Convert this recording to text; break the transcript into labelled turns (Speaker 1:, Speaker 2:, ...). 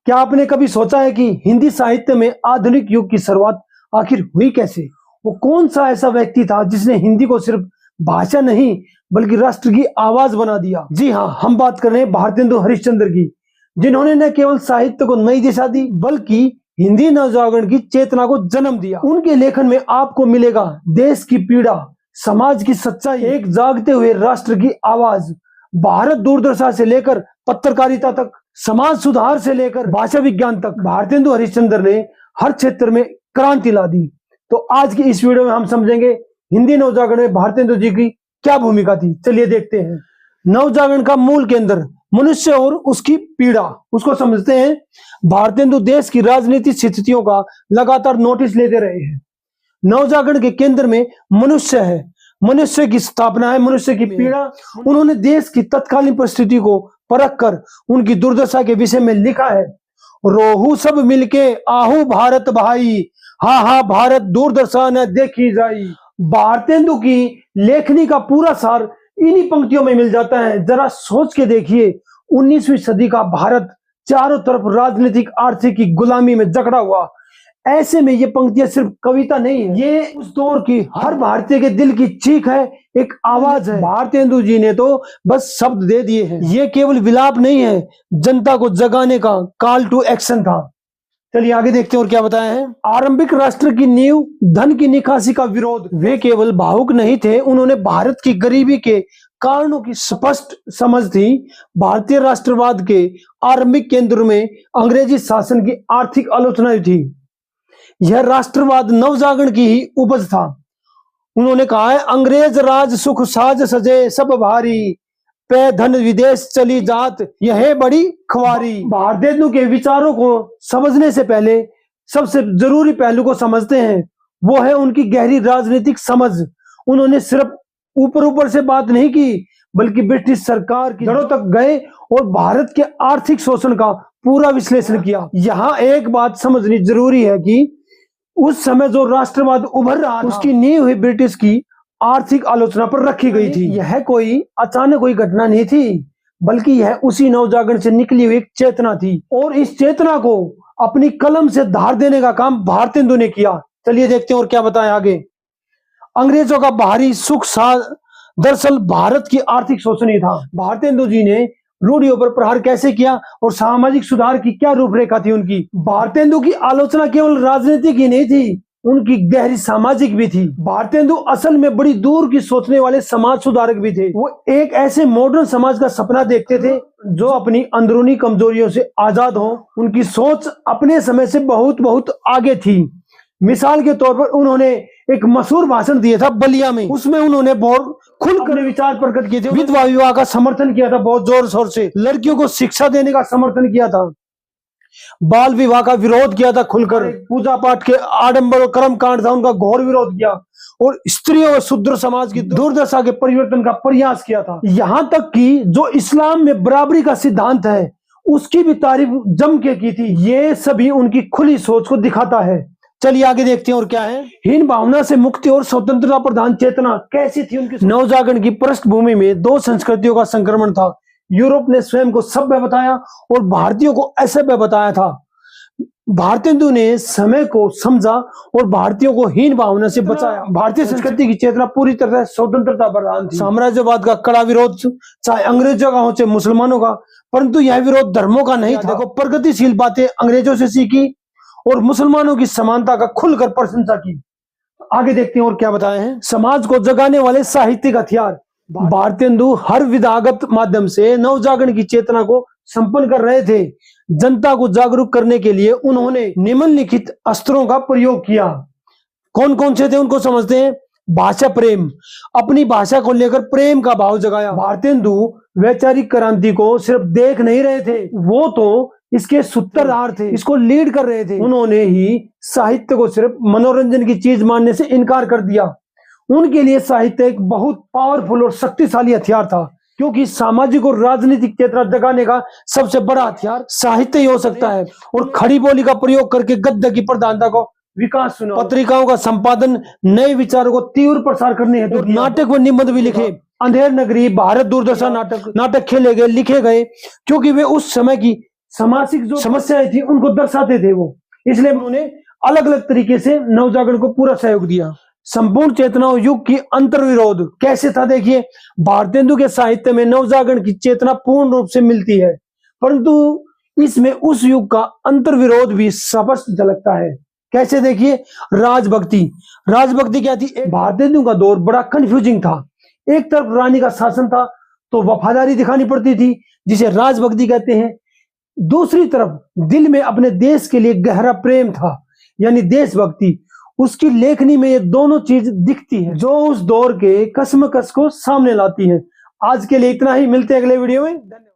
Speaker 1: क्या आपने कभी सोचा है कि हिंदी साहित्य में आधुनिक युग की शुरुआत आखिर हुई कैसे? वो कौन सा ऐसा व्यक्ति था जिसने हिंदी को सिर्फ भाषा नहीं बल्कि राष्ट्र की आवाज बना दिया? जी हाँ, हम बात कर रहे हैं भारतेंदु हरिश्चंद्र की, जिन्होंने न केवल साहित्य को नई दिशा दी बल्कि हिंदी नवजागरण की चेतना को जन्म दिया। उनके लेखन में आपको मिलेगा देश की पीड़ा, समाज की सच्चाई, एक जागते हुए राष्ट्र की आवाज। भारत दूरदर्शन से लेकर पत्रकारिता तक, समाज सुधार से लेकर भाषा विज्ञान तक, भारतेंदु हरिश्चंद्र ने हर क्षेत्र में क्रांति ला दी। तो आज की इस वीडियो में हम समझेंगे हिंदी नवजागरण में भारतेंदु जी की क्या भूमिका थी। चलिए देखते हैं। नवजागरण का मूल केंद्र मनुष्य और उसकी पीड़ा, उसको समझते हैं। भारतेंदु देश की राजनीतिक स्थितियों का लगातार नोटिस लेते रहे हैं। नवजागरण के केंद्र में मनुष्य है, मनुष्य की स्थापना है, मनुष्य की पीड़ा। उन्होंने देश की तत्कालीन परिस्थिति को परख कर उनकी दुर्दशा के विषय में लिखा है। रोहू सब मिलके आहू भारत भाई, हा हा भारत दुर्दशा न देखी जाई। भारतेंदु की लेखनी का पूरा सार इन्हीं पंक्तियों में मिल जाता है। जरा सोच के देखिए, 19वीं सदी का भारत चारों तरफ राजनीतिक आर्थिक की गुलामी में जकड़ा हुआ। ऐसे में ये पंक्तियां सिर्फ कविता नहीं है, ये उस दौर की हर भारतीय के दिल की चीख है, एक आवाज है। भारतेंदु जी ने तो बस शब्द दे दिए हैं। ये केवल विलाप नहीं है, जनता को जगाने का कॉल टू एक्शन था। चलिए आगे देखते हैं और क्या बताया है। आरंभिक राष्ट्र की नींव धन की निकासी का विरोध। वे केवल भावुक नहीं थे, उन्होंने भारत की गरीबी के कारणों की स्पष्ट समझ थी। भारतीय राष्ट्रवाद के आरंभिक केंद्र में अंग्रेजी शासन की आर्थिक आलोचना थी। यह राष्ट्रवाद नवजागरण की ही उपज था। उन्होंने कहा है, अंग्रेज राज सुख साज सजे सब भारी, पे धन विदेश चली जात यह बड़ी ख्वारी। भारतेंदु के विचारों को समझने से पहले सबसे जरूरी पहलू को समझते हैं, वो है उनकी गहरी राजनीतिक समझ। उन्होंने सिर्फ ऊपर ऊपर से बात नहीं की बल्कि ब्रिटिश सरकार की जड़ों तक गए और भारत के आर्थिक शोषण का पूरा विश्लेषण किया। यहाँ एक बात समझनी जरूरी है कि उस समय जो राष्ट्रवाद उभर रहा था, उसकी नींव हुई ब्रिटिश की आर्थिक आलोचना पर रखी गई थी। यह कोई अचानक कोई घटना नहीं थी, बल्कि यह उसी नवजागरण से निकली हुई एक चेतना थी और इस चेतना को अपनी कलम से धार देने का काम भारतेंदु ने किया। चलिए देखते हैं और क्या बताया आगे। अंग्रेजों का बाहरी सुख दरअसल भारत की आर्थिक शोषण ही था। भारतेंदु जी ने रूढ़ियों पर प्रहार कैसे किया और सामाजिक सुधार की क्या रूपरेखा थी उनकी। भारतेंदु की आलोचना केवल राजनीतिक ही नहीं थी, उनकी गहरी सामाजिक भी थी। भारतेंदु असल में बड़ी दूर की सोचने वाले समाज सुधारक भी थे। वो एक ऐसे मॉडर्न समाज का सपना देखते थे जो अपनी अंदरूनी कमजोरियों से आजाद हो। उनकी सोच अपने समय से बहुत बहुत आगे थी। मिसाल के तौर पर उन्होंने एक मशहूर भाषण दिया था बलिया में। उसमें उन्होंने बहुत खुलकर विचार प्रकट किए थे। विधवा विवाह का समर्थन किया था बहुत जोर शोर से, लड़कियों को शिक्षा देने का समर्थन किया था, बाल विवाह का विरोध किया था खुलकर, पूजा पाठ के आडंबर और कर्म कांड था उनका घोर विरोध किया और स्त्रियों और शूद्र समाज की दुर्दशा के परिवर्तन का प्रयास किया था। यहाँ तक कि जो इस्लाम में बराबरी का सिद्धांत है उसकी भी तारीफ जम के की थी। ये सभी उनकी खुली सोच को दिखाता है। चलिए आगे देखते हैं और क्या है। हीन भावना से मुक्ति और स्वतंत्रता प्रधान चेतना कैसी थी उनकी। नवजागरण की पृष्ठभूमि में दो संस्कृतियों का संक्रमण था। यूरोप ने स्वयं को सभ्य बताया और भारतीयों को असभ्य बताया था। भारतेंदु ने समय को समझा और भारतीयों को हीन भावना से बचाया। भारतीय संस्कृति की चेतना पूरी तरह स्वतंत्रता प्रधान थी। साम्राज्यवाद का कड़ा विरोध चाहे अंग्रेजों का हो चाहे मुसलमानों का, परंतु यह विरोध धर्मों का नहीं था। देखो, प्रगतिशील बातें अंग्रेजों से सीखी और मुसलमानों की समानता का खुलकर प्रशंसा की। आगे देखते हैं और क्या बताए हैं। समाज को जगाने वाले साहित्यिक हथियार। भारतेंदु हर विधागत माध्यम से नवजागरण की चेतना को संपन्न कर रहे थे। जनता को जागरूक करने के लिए उन्होंने निम्नलिखित अस्त्रों का प्रयोग किया। कौन कौन से थे उनको समझते हैं। भाषा प्रेम, अपनी भाषा को लेकर प्रेम का भाव जगाया। भारतेंदु वैचारिक क्रांति को सिर्फ देख नहीं रहे थे, वो तो इसके सूत्रधार थे, इसको लीड कर रहे थे। उन्होंने ही साहित्य को सिर्फ मनोरंजन की चीज मानने से इनकार कर दिया। उनके लिए साहित्य एक बहुत पावरफुल और शक्तिशाली हथियार था, क्योंकि सामाजिक और राजनीतिक चेतना जगाने का सबसे बड़ा हथियार साहित्य ही हो सकता है। और खड़ी बोली का प्रयोग करके गद्य की प्रधानता को विकास सुना, पत्रिकाओं का संपादन, नए विचारों को तीव्र प्रसार करने हेतु तो नाटक व निबंध भी लिखे। अंधेर नगरी, भारत दूरदर्शन नाटक खेले गए, लिखे गए, क्योंकि वे उस समय की सामाजिक जो समस्याएं थी उनको दर्शाते थे वो, इसलिए उन्होंने अलग अलग तरीके से नवजागरण को पूरा सहयोग दिया। संपूर्ण चेतनाओं युग की अंतर्विरोध कैसे था देखिए, भारतेंदु के साहित्य में नवजागरण की चेतना पूर्ण रूप से मिलती है, परंतु इसमें उस युग का अंतर्विरोध भी स्पष्ट झलकता है। कैसे देखिए, राजभक्ति क्या थी? भारतेंदु का दौर बड़ा कंफ्यूजिंग था। एक तरफ रानी का शासन था तो वफादारी दिखानी पड़ती थी जिसे राजभक्ति कहते हैं, दूसरी तरफ दिल में अपने देश के लिए गहरा प्रेम था यानी देशभक्ति। उसकी लेखनी में ये दोनों चीज दिखती है जो उस दौर के कश्मकश को सामने लाती है। आज के लिए इतना ही, मिलते हैं अगले वीडियो में। धन्यवाद।